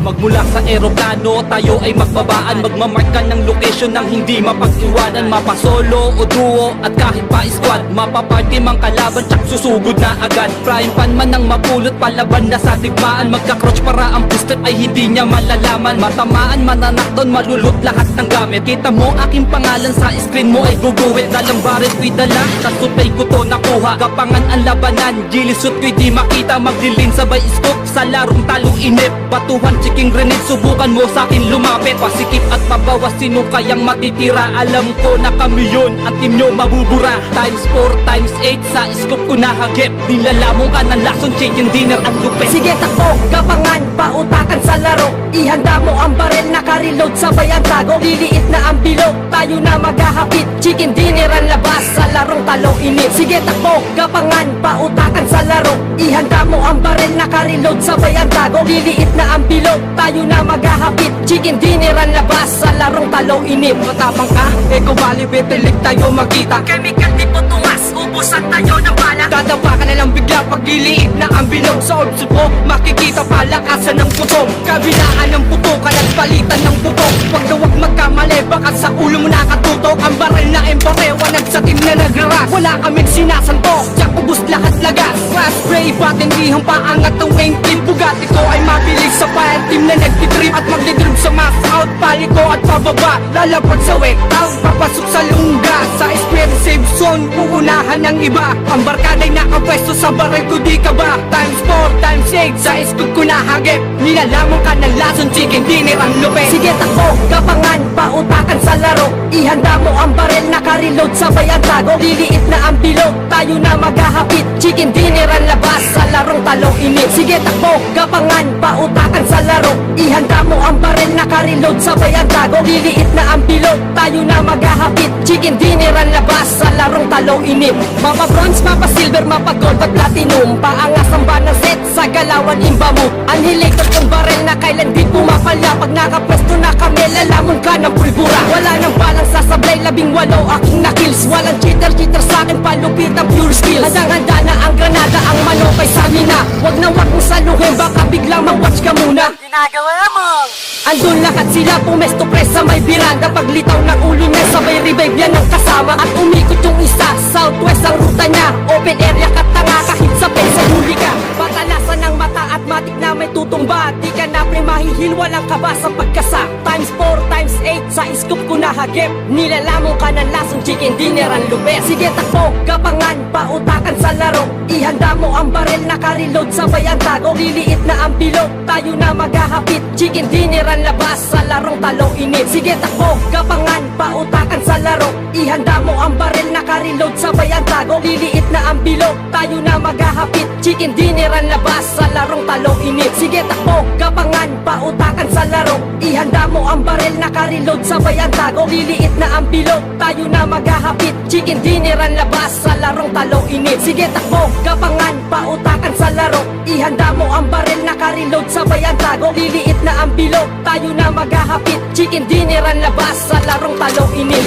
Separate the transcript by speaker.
Speaker 1: Magmula sa eroplano, tayo ay magbabaan. Magmamark ka ng location nang hindi mapag-iwanan. Mapasolo o duo at kahit pa squad, mapaparty mang kalaban, tsak susugod na agad. Prime pan man ang mapulot, palaban na sa digmaan. Magka-crouch para ang booster ay hindi niya malalaman. Matamaan, mananakdon, malulot lahat ng gamit. Kita mo aking pangalan sa screen mo ay guguwit. Dalang barit ko'y dala, sa supay ko to nakuha. Gapangan ang labanan, gilisot ko'y di makita. Magdilin sabay scoop sa larong talong inip. Batuhan, chiking grenade, subukan mo sa'kin lumapit. Pasikip at pabawas, sino kayang matitira? Alam ko na kami yun, ang team nyo mabubura. Times 4, times 8, sa scoop ko nahagip. Nilalamong ka ng lason, chicken dinner at lupit.
Speaker 2: Sige takbo, gapangan, pautakan sa laro. Ihanda mo ang barel, naka-reload, sabay ang tago. Liliit na ang bilog, tayo na maghahapit. Chicken dinner ang labas, sa larong talong inip. Sige takbo, gapangan, pautakan sa laro. Ihanda mo ang barel, naka-reload, sabay ang tago. Liliit na ang bilog, tayo na maghahapit. Chicken dinner ang labas, sa larong talong inip.
Speaker 1: Matapang ka, eko bali, betilik tayo magkita.
Speaker 2: Chemical di po tumas, ubusan tayo ng bala.
Speaker 1: Dadapa ka na lang bigla pag liliit na ang bilog. Sa orbs mo, makikita palakasan ng putok. Kabilaan ng putokan at palitan ng putok. Pag dawag magkamali, baka sa ulo mo nakatutok. Ang baril na embore, wanag sa team na nagraras. Wala kaming sinasanto, tsak ubus lahat lagas. Flash spray, patindihang paangat ng wing clip. Bugatti ko ay mabilis sa fire team na nagtitrip. At magdidrib sa mass out, pali ko at pababa. Lalapag sa wet out, papasok sa lungga. Sa spirit safe zone, uunahan ng iba. Ang barkada'y nakapwesto sa baril ko, di ka ba? Times 4, times 8, sa scoop ko nahagip. Nilalamang ka ng lason, chicken dinner ang lupit.
Speaker 2: Sige takbo, gapangan, pautakan sa laro. Ihanda mo ang barel, naka-reload, sabay ang tago. Liliit na ang bilog, tayo na maghahapit. Chicken dinner ang labas, sa larong talong inip. Sige takbo, gapangan, pautakan sa laro. Ihanda mo ang barel, naka-reload, sabay ang tago. Liliit na ang bilog, tayo na maghahapit. Chicken dinner ang labas, sa larong talong inip. Mapa bronze, mapa silver, mapa gold at platinum. Paangas ang banang set, sa galawan imba mo. Annihilator kong barel na kailan di pumapala. Pag nakapwesto na kami, lalamon ka ng pulbura. Wala nang balang sasablay, 18 aking nakills. Walang cheater sa akin, palupit ang pure skills. Handang-handa na ang granada, ang manokay sa amin na. Wag na wag mong saluhin, baka biglang mag-watch ka muna.
Speaker 3: Ginagawa mo!
Speaker 2: Andun lahat sila, pumesto press sa may biranda. Paglitaw ng ulo niya, sabay revive yan ng kasama. At umikot yung isa, southwest ang ruta niya. Open area katanga, kahit sa pensa huli ka. Patalasan ng mata at matik na may tutumba. Di ka na pre-mahihil, walang kaba sa pagkasa. Times 4, times 8, sa scoop ko nahagip. Nilalamong ka ng lasong chicken dinner ang lupit. Sige takbo, gapangan, pautakan sa laro. Ihanda mo ang barel, naka-reload, sabay ang tago. Liliit na ang bilog, tayo na maghahapit. Chicken dinner ang labas, sa larong talong inip. Sige takbo, gapangan, pautakan sa laro. Ihanda mo ang barel, naka-reload, sabay ang tago. Liliit na ang bilog, tayo na maghahapit. Chicken dinner ang labas, sa larong talong inip. Sige takbo, gapangan, pautakan sa laro. Ihanda mo ang barel, naka-reload, sabay ang tago. Liliit na ang bilog, tayo na maghahapit. Chicken dinner ang labas, sa larong talong inip. Sige takbo, gapangan, pautakan sa laro. Ihanda mo ang barel, naka-reload, sabay ang tago. Liliit na ang bilog, tayo na maghahapit. Chicken dinner ang labas, sa larong talong inip.